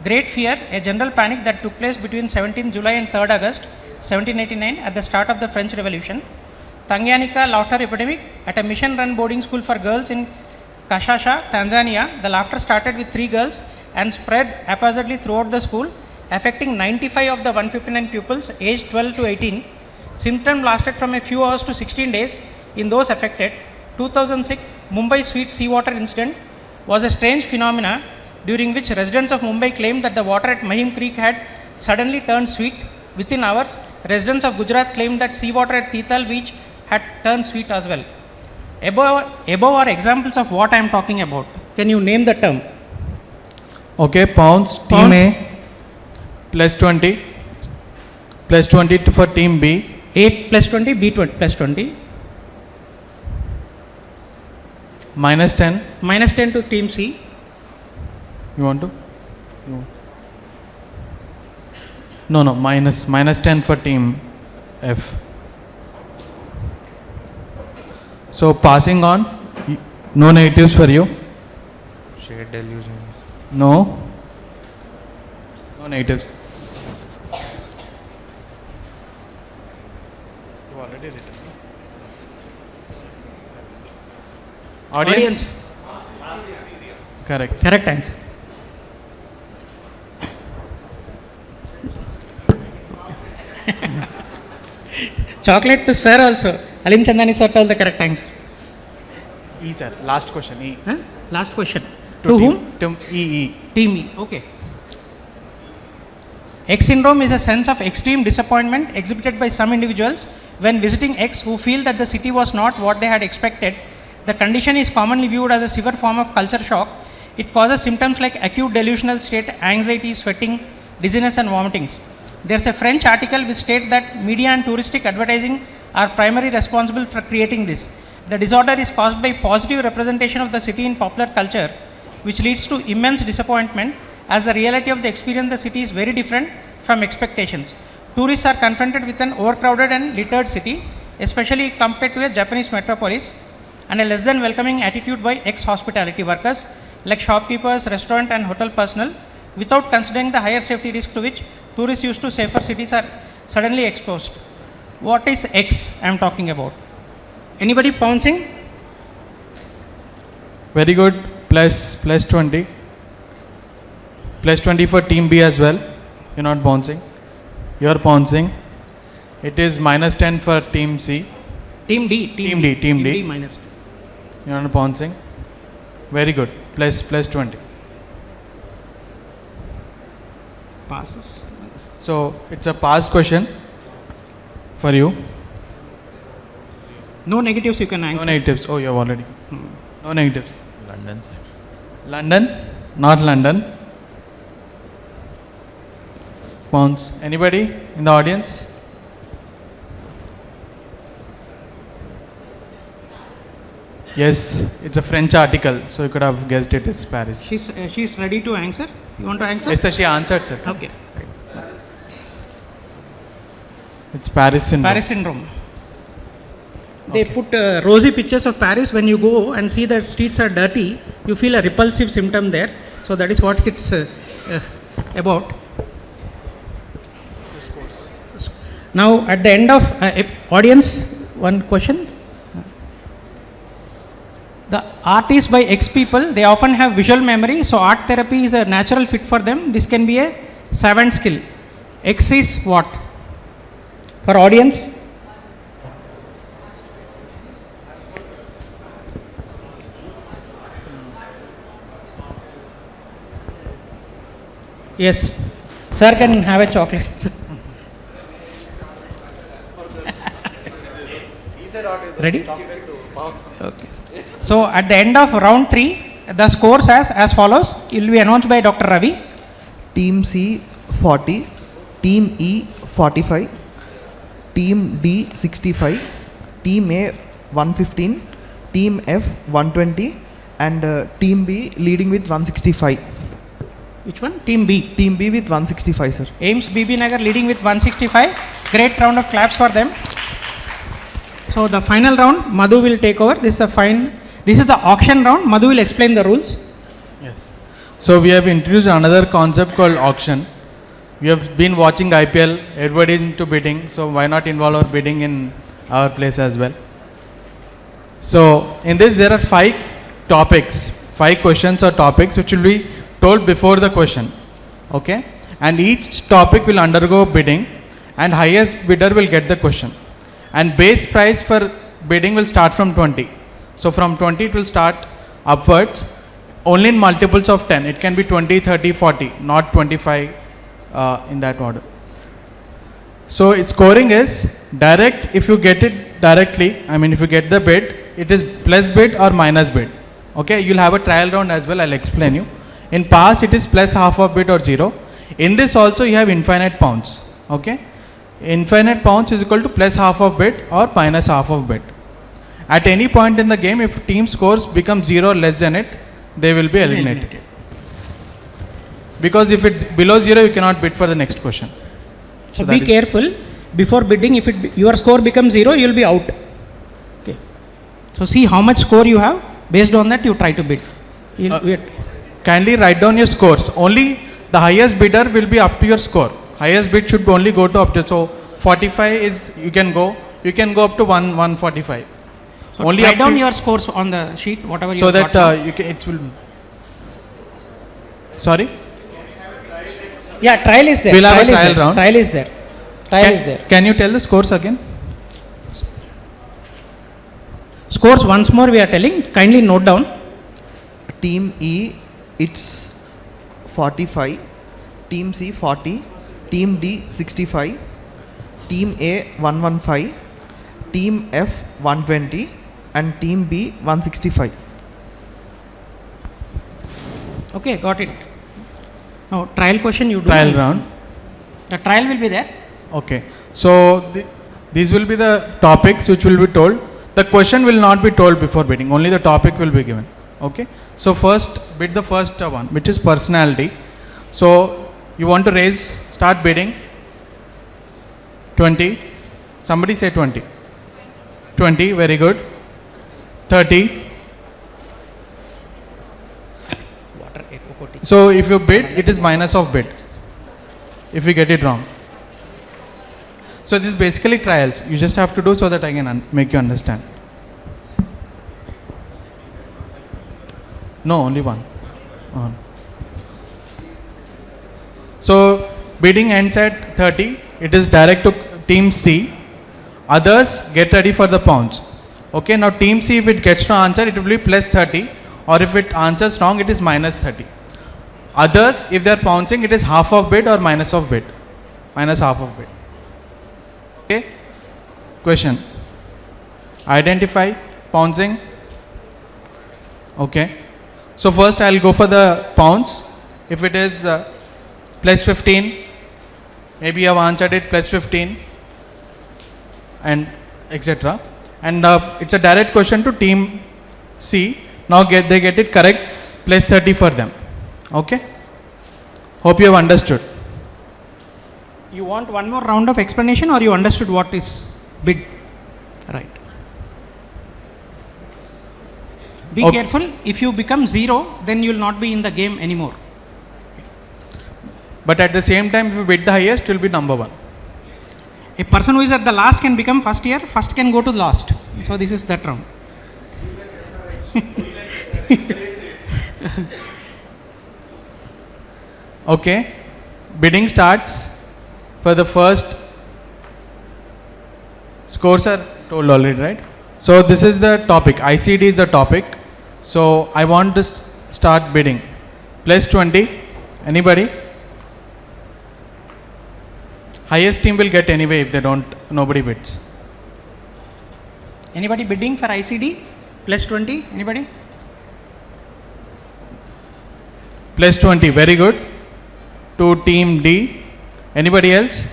Great fear, a general panic that took place between 17th July and 3rd August 1789 at the start of the French Revolution. Tanganyika laughter epidemic at a mission-run boarding school for girls in Kashasha, Tanzania. The laughter started with 3 girls and spread haphazardly throughout the school, affecting 95 of the 159 pupils aged 12 to 18. Symptoms lasted from a few hours to 16 days in those affected. 2006 Mumbai sweet seawater incident was a strange phenomena during which residents of Mumbai claimed that the water at Mahim Creek had suddenly turned sweet. Within hours, residents of Gujarat claimed that seawater at Tithal beach had turned sweet as well. Above are examples of what I am talking about. Can you name the term? Okay, pounds. Team Pounds. A plus 20. Plus 20 for team B. A plus 20, B 20 plus 20. Minus 10. Minus 10 to team C. You want to? You. No, minus 10 for team F. So passing on, no negatives for you. Shade delusion. No. No negatives. You already written. Audience? Correct. Correct answer. Chocolate to sir also. Alim Chandani sir told the correct answer. E, sir. Last question. E. Huh? Last question. To team, whom? To E. Team E. Okay. X syndrome is a sense of extreme disappointment exhibited by some individuals when visiting X who feel that the city was not what they had expected. The condition is commonly viewed as a severe form of culture shock. It causes symptoms like acute delusional state, anxiety, sweating, dizziness and vomitings. There is a French article which states that media and touristic advertising are primarily responsible for creating this. The disorder is caused by positive representation of the city in popular culture, which leads to immense disappointment as the reality of the experience of the city is very different from expectations. Tourists are confronted with an overcrowded and littered city, especially compared to a Japanese metropolis, and a less than welcoming attitude by ex-hospitality workers like shopkeepers, restaurant and hotel personnel, without considering the higher safety risk to which tourists used to safer cities are suddenly exposed. What is X I am talking about? Anybody pouncing? Very good. Plus 20. Plus 20 for team B as well. You're not bouncing. You're bouncing. It is minus 10 for team C. Team D. Team D. Minus. You're not bouncing. Very good. Plus 20. Passes. So it's a pass question for you. No negatives you can answer. No negatives. Oh, you have already. No negatives. London. London, not London. Pounds. Anybody in the audience? Yes, it's a French article, so you could have guessed it is Paris. She's ready to answer. You want to answer? Yes, sir, she answered, sir. Okay. It's Paris syndrome. Paris syndrome. They put rosy pictures of Paris. When you go and see that streets are dirty, you feel a repulsive symptom there. So that is what it's about. Now at the end of audience, one question. The art is by X people, they often have visual memory, so art therapy is a natural fit for them. This can be a savant skill. X is what? For audience? Yes. Sir can have a chocolate. Ready? Okay. So at the end of round 3, the scores as follows. It will be announced by Dr. Ravi. Team C 40, Team E 45, Team D 65, Team A 115, Team F 120, and Team B leading with 165. Which one? Team B. Team B with 165, sir. Ames BB Nagar leading with 165. Great round of claps for them. So the final round, Madhu will take over. This is the auction round. Madhu will explain the rules. Yes. So we have introduced another concept called auction. We have been watching IPL. Everybody is into bidding. So why not involve our bidding in our place as well? So in this there are 5 topics, 5 questions or topics which will be told before the question. Okay. And each topic will undergo bidding, and highest bidder will get the question. And base price for bidding will start from 20. So from 20 it will start upwards, only in multiples of 10. It can be 20, 30, 40, not 25 in that order. So its scoring is direct. If you get it directly, I mean if you get the bid, it is plus bid or minus bid. Okay, you'll have a trial round as well. I'll explain you. In pass it is plus half of bid or 0. In this also you have infinite pounds. Okay. Infinite pounds is equal to plus half of bid or minus half of bid. At any point in the game, if team scores become 0 or less than it, they will be eliminated. Because if it's below 0, you cannot bid for the next question. So be careful before bidding. If your score becomes 0, you will be out. Okay. So see how much score you have. Based on that, you try to bid. Kindly write down your scores. Only the highest bidder will be up to your score. Highest bid should only go to up to, so 45 is you can go up to 145. So only write down your scores on the sheet, whatever you so have that you can, it will. Sorry. Yeah, trial is there. We'll have a trial round. Trial is there. Trial is there. Can you tell the scores again? Scores once more we are telling. Kindly note down. Team E, it's 45, Team C 40, Team D 65, Team A 115, Team F 120, and Team B 165. Okay, got it. Now trial question you do. Trial round. The trial will be there. Okay. So these will be the topics which will be told. The question will not be told before bidding. Only the topic will be given. Okay. So first bid the first one, which is personality. So you want to start bidding. 20. Somebody say 20. 20, very good. 30. So if you bid, it is minus of bid. If you get it wrong. So this is basically trials. You just have to do so that I can make you understand. No, only one. So bidding ends at 30. It is direct to team C. Others get ready for the pounds. Okay, now team C, if it gets to answer, it will be plus 30, or if it answers wrong, it is minus 30. Others, if they are pouncing, it is half of bid or minus of bid. Minus half of bid. Okay. Question. Identify pouncing. Okay. So first I will go for the pounds. If it is plus 15, maybe you have answered it plus 15 and etc. And it's a direct question to team C. Now they get it correct, plus 30 for them. Okay. Hope you have understood. You want one more round of explanation, or you understood what is bid? Right. Be careful. If you become 0, then you will not be in the game anymore. But at the same time, if you bid the highest, you will be number 1. A person who is at the last can become first here, first can go to last. So this is that round. Okay, bidding starts for the first. Scores are told already, right? So this is the topic. ICD is the topic. So I want to start bidding. Plus 20. Anybody? Highest team will get anyway if they don't. Nobody bids. Anybody bidding for ICD? Plus 20. Anybody? Plus 20. Very good. To team D. Anybody else?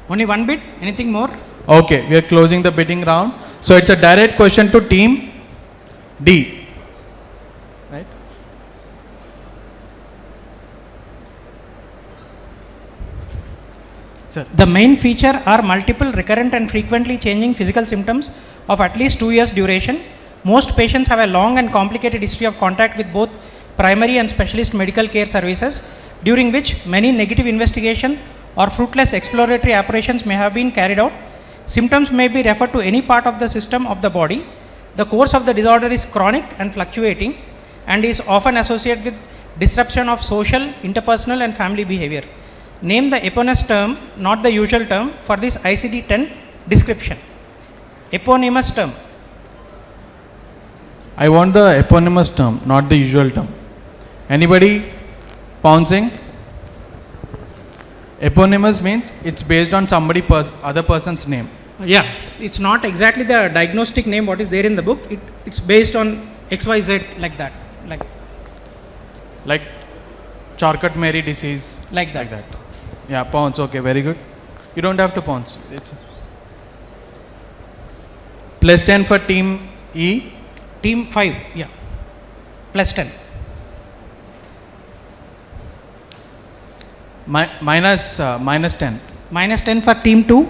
Only one bid? Anything more? Okay, we are closing the bidding round. So it's a direct question to team D. Right? Sir. The main feature are multiple recurrent and frequently changing physical symptoms of at least 2 years duration. Most patients have a long and complicated history of contact with both primary and specialist medical care services, during which many negative investigation or fruitless exploratory operations may have been carried out. Symptoms may be referred to any part of the system of the body. The course of the disorder is chronic and fluctuating and is often associated with disruption of social, interpersonal and family behavior. Name the eponymous term, not the usual term, for this ICD-10 description. Eponymous term. I want the eponymous term, not the usual term. Anybody pouncing? Eponymous means it's based on somebody other person's name. Yeah, it's not exactly the diagnostic name what is there in the book. It's based on XYZ like that. Like Charcot-Marie disease. Like that. Yeah, pounce. Okay, very good. You don't have to pounce. It's plus 10 for team E. Team 5, yeah. Plus 10. Minus 10. Minus 10 for team 2.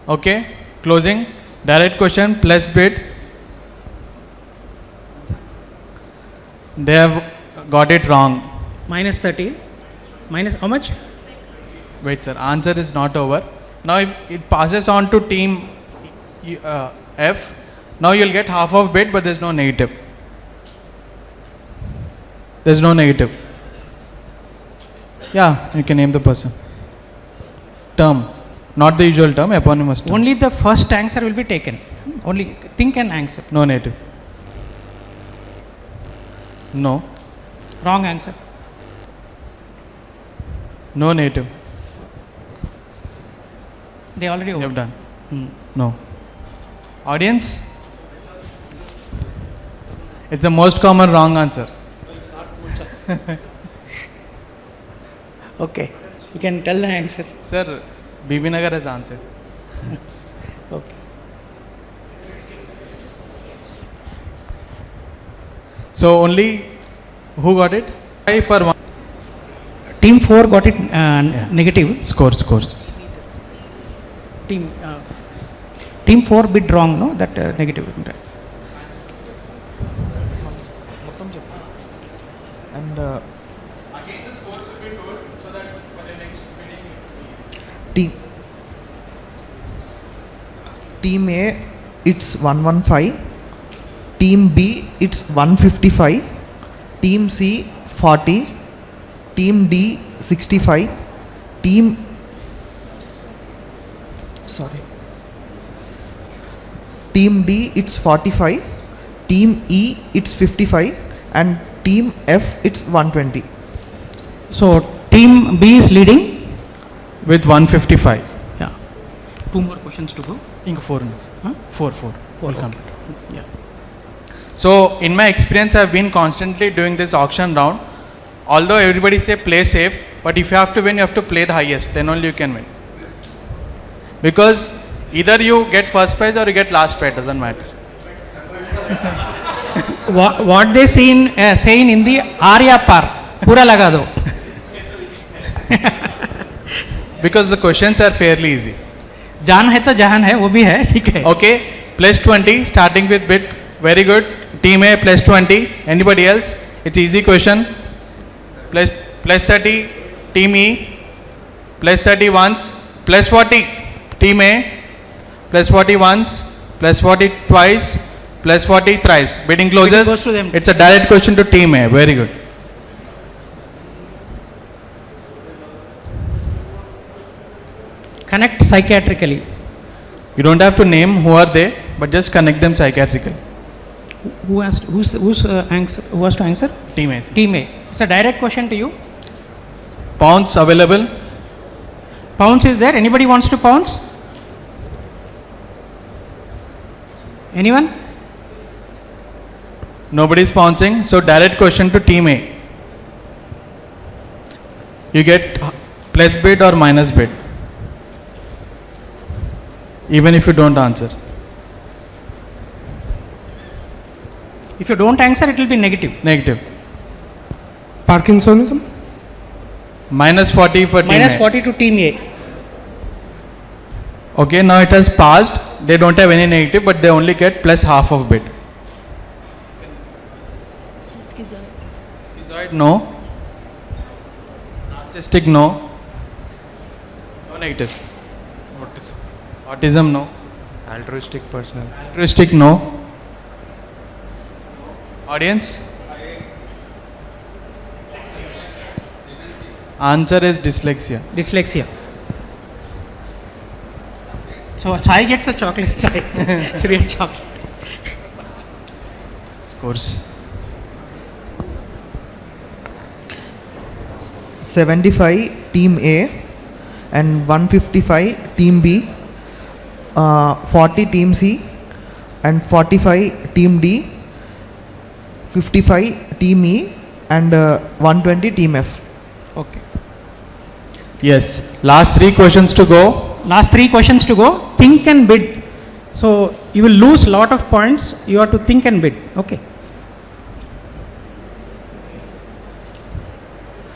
Okay, closing. Direct question plus bid. They have got it wrong. Minus 30. Minus how much? Wait, sir. Answer is not over. Now, if it passes on to team F, now you'll get half of bid, but there's no negative. There's no negative. Yeah, you can name the person. Term, not the usual term, eponymous term. Only the first answer will be taken. Only think and answer. No negative. No. Wrong answer. No negative. They already You have over. done. No. Audience? It's the most common wrong answer. Okay, you can tell the answer. Sir, BB Nagar has answered. Okay. So only who got it? 5 for 1. Team 4 got it negative. Scores. Team 4 bid wrong, no? That negative. And Again, the scores will be told so that for the next team team A, it's 115. Team B, it's 155. Team C, 40. Team D, 65. Team D, it's 45. Team E, it's 55. And Team F, it's 120. So team B is leading. with 155. Yeah. 2 more questions to go. Inga 4 Huh? 4. We'll Okay. complete. Yeah. So in my experience, I've been constantly doing this auction round. Although everybody say play safe, but if you have to win, you have to play the highest. Then only you can win. Because either you get first prize or you get last prize. Doesn't matter. What they say in Hindi, Arya par, pura laga do. Because the questions are fairly easy. जान है तो जहान है, वो भी है, ठीक है. Okay, plus 20, starting with bid. Very good. Team A plus 20. Anybody else? It's easy question. Plus 30. Team E. plus 30 once, plus 40 team A, plus 40 once, plus 40 twice, plus 40 thrice. Bidding closes. goes to them. It's a direct question to team A. Very good. Connect psychiatrically. You don't have to name who are they, but just connect them psychiatrically. Who has to, who has to answer? Team A. Team A. It's a direct question to you. Pounds available. Pounce is there. Anybody wants to pounce? Anyone? Nobody is pouncing. So direct question to team A. You get plus bid or minus bid, even if you don't answer. If you don't answer, it will be negative. Negative. Parkinsonism? Minus 40 for team Minus A. 40 to team A. Okay, now it has passed. They don't have any negative, but they only get plus half of bid. Schizoid. Schizoid, no. Narcissistic, no. No negative. Autism. Autism, no. Altruistic personal. Altruistic, no. Audience? Answer is dyslexia. Dyslexia. So Chai gets a chocolate. Chai. Real chocolate. Scores. 75 team A and 155 team B, 40 team C and 45 team D, 55 team E and 120 team F. Okay. Yes. Last 3 questions to go. Last 3 questions to go. Think and bid. So you will lose lot of points. You have to think and bid. Okay.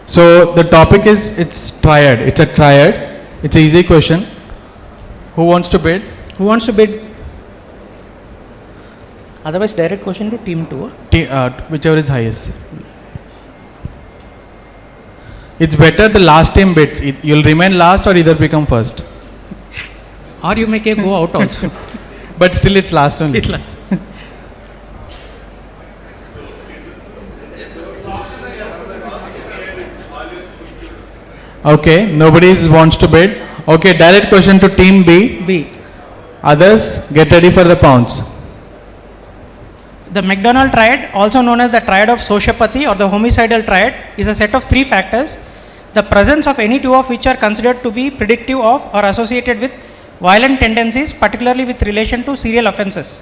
So the topic is, it's triad. It's a triad. It's an easy question. Who wants to bid? Who wants to bid? Otherwise, direct question to team 2. Whichever is highest. It's better the last team bids. You'll remain last or either become first. Or you may go out also. But still it's last only. It's last. Okay, nobody wants to bid. Okay, direct question to team B. B. Others, get ready for the pounds. The McDonald triad, also known as the triad of sociopathy or the homicidal triad, is a set of 3 factors, the presence of any 2 of which are considered to be predictive of or associated with violent tendencies, particularly with relation to serial offences.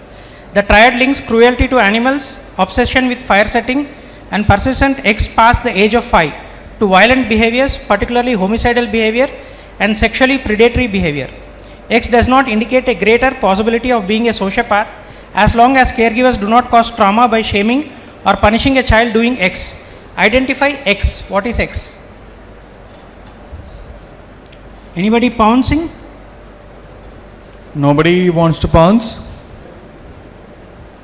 The triad links cruelty to animals, obsession with fire setting, and persistent X past the age of 5 to violent behaviors, particularly homicidal behavior and sexually predatory behavior. X does not indicate a greater possibility of being a sociopath as long as caregivers do not cause trauma by shaming or punishing a child doing X. Identify X. What is X? Anybody pouncing? Nobody wants to pounce?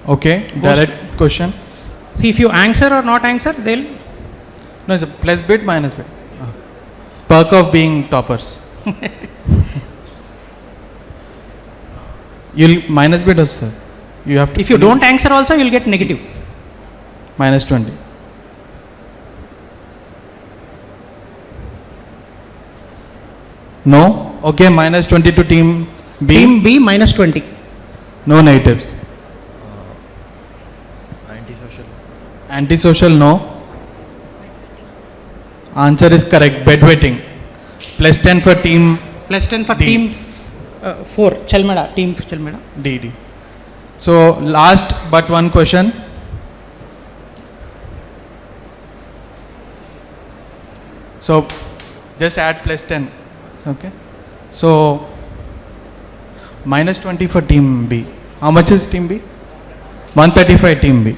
Okay, direct question. See, if you answer or not answer, they'll. No, it's a plus bid, minus bid. Perk of being toppers. You'll minus bid also, sir. You have to. If you don't answer also, you'll get negative. Minus 20. No? Okay, minus 20 to team B. Team B minus 20. No negatives. Antisocial. Antisocial, no. Answer is correct. Bedwetting. Plus 10 for team Plus 10 for D. team 4. Chalmeda. Team Chalmeda. DD. So last but one question. So just add plus 10. Okay. So minus 20 for team B. How much is team B? 135 team B.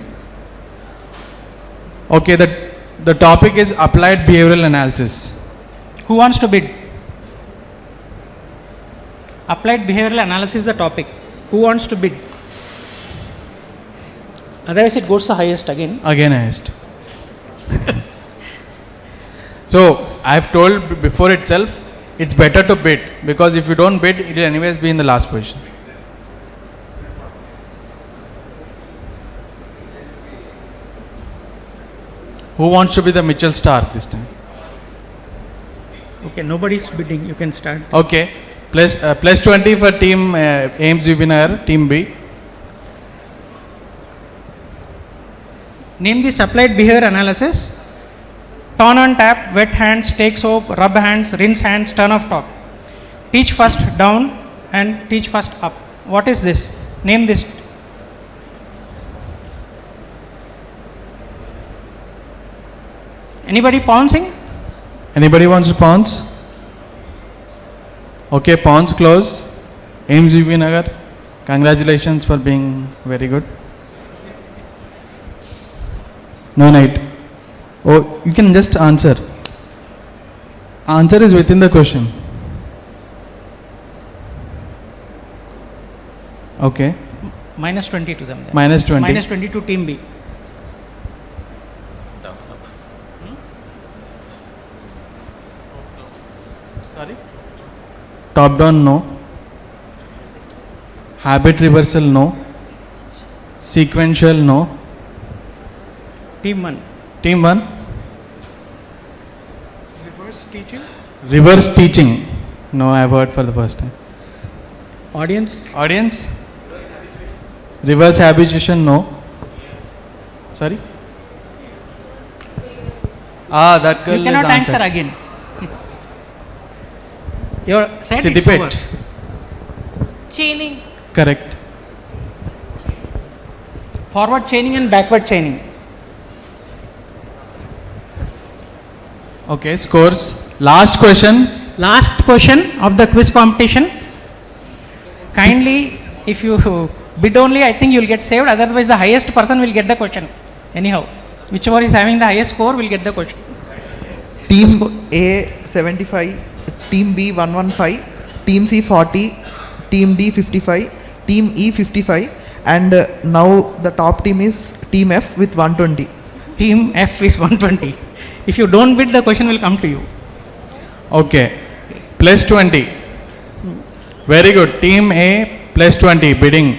Okay, the topic is applied behavioral analysis. Who wants to bid? Applied behavioral analysis is the topic. Who wants to bid? Otherwise, it goes to highest again. Again highest. So I have told before itself, it's better to bid, because if you don't bid, it will anyways be in the last position. Who wants to be the Mitchell Stark this time? Okay, nobody's bidding. You can start. Okay, plus 20 for team Ipstsb Nagar, team B. Name the supplied behavior analysis. Turn on tap, wet hands, take soap, rub hands, rinse hands, turn off top. Teach first down and teach first up. What is this? Name this. Anybody pouncing? Anybody wants to pounce? Okay, pounce close. Ipstsb Nagar, congratulations for being very good. No night. Oh, you can just answer. Answer is within the question. Okay. Minus 20 to them. Then. Minus 20. Minus 20 to team B. Sorry? Top down, no. Habit reversal, no. Sequential, no. Team 1. Team 1. Reverse teaching. Reverse teaching. No, I have heard for the first time. Audience. Audience? Reverse habituation, no. Sorry? Ah, that girl You cannot is answer answered. again. Your said it's Siddipet. over. Chaining. Correct. Forward chaining and backward chaining. Okay, scores. Last question. Last question of the quiz competition. Kindly, if you bid only, I think you will get saved. Otherwise, the highest person will get the question. Anyhow, whichever is having the highest score will get the question. Team A 75, Team B 115, Team C 40, Team D 55, Team E 55, and now the top team is Team F with 120. Team F is 120. If you don't bid, the question will come to you. Okay. Plus 20. Very good. Team A plus 20 bidding.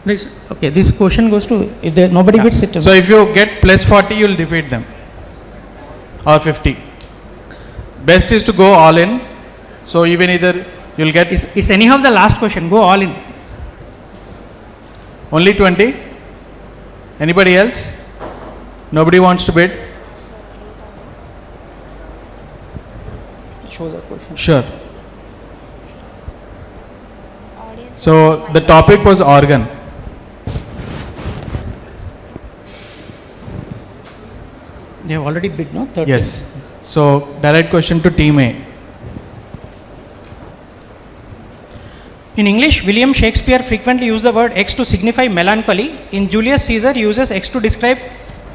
This question goes to, if there nobody bids it. So if you get plus 40, you will defeat them. Or 50. Best is to go all in. So even either you will get Is anyhow the last question. Go all in. only 20. Anybody else? Nobody wants to bid? Show the question. Sure. Audience. So the topic was organ. They have already bid, no? 30. Yes. So direct question to team A. In English, William Shakespeare frequently used the word X to signify melancholy. In Julius Caesar uses X to describe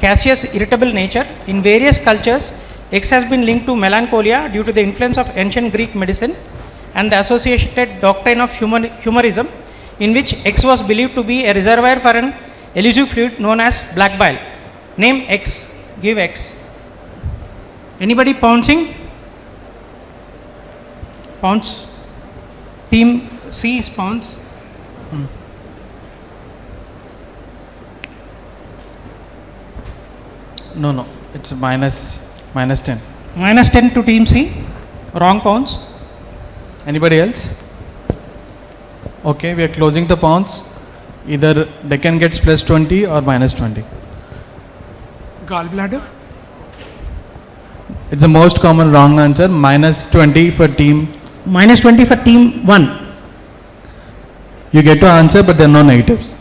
Cassius' irritable nature. In various cultures, X has been linked to melancholia due to the influence of ancient Greek medicine and the associated doctrine of humorism, in which X was believed to be a reservoir for an elusive fluid known as black bile. Name X. Give X. Anybody pouncing? Pounce. Team C is pounce. No. It's minus 10. Minus 10 to team C. Wrong pounce. Anybody else? Okay, we are closing the pounds. Either Deccan gets plus 20 or minus 20. Gallbladder. It's the most common wrong answer. Minus 20 for team. Minus 20 for team 1. You get to answer, but there are no negatives.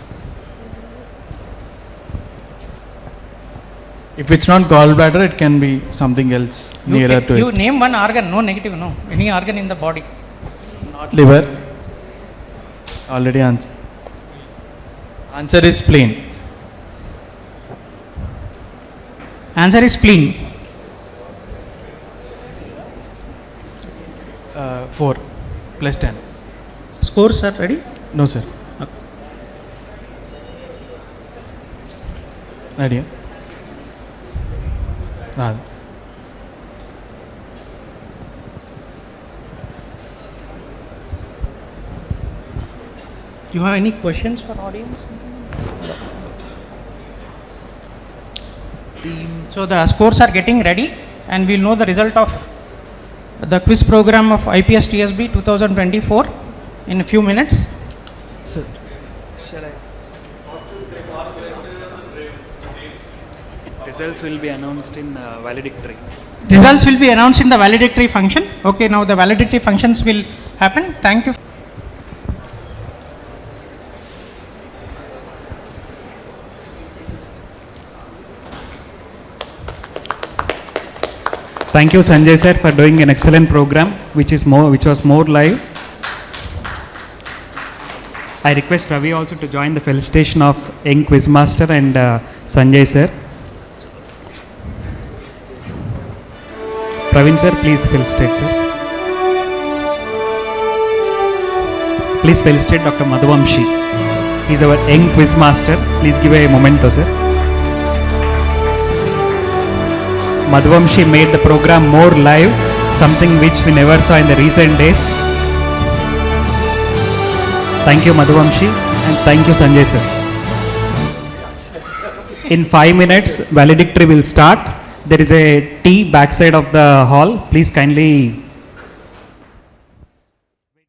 If it's not gallbladder, it can be something else nearer to You it. name one organ, no negative, no. Any organ in the body. Not liver. Already answered. Answer is spleen. Answer is spleen. 4 plus 10. Scores are ready? No, sir. Ready? Radha. You have any questions for audience? So the scores are getting ready, and we'll know the result of the quiz program of Ipstsb 2024 in a few minutes. Sir, shall I? Results will be announced in valedictory. Results will be announced in the valedictory function. Okay, now the valedictory functions will happen. Thank you. Thank you, Sanjay sir, for doing an excellent program, which was more live. I request Ravi also to join the felicitation of young Quizmaster and Sanjay sir. Praveen sir, please felicitate sir. Please felicitate Dr. Madhuvamshi. He is our young Quizmaster. Please give a memento, sir. Madhuvamshi made the program more live, something which we never saw in the recent days. Thank you, Madhuvamshi, and thank you, Sanjay sir. In 5 minutes, valedictory will start. There is a tea backside of the hall. Please kindly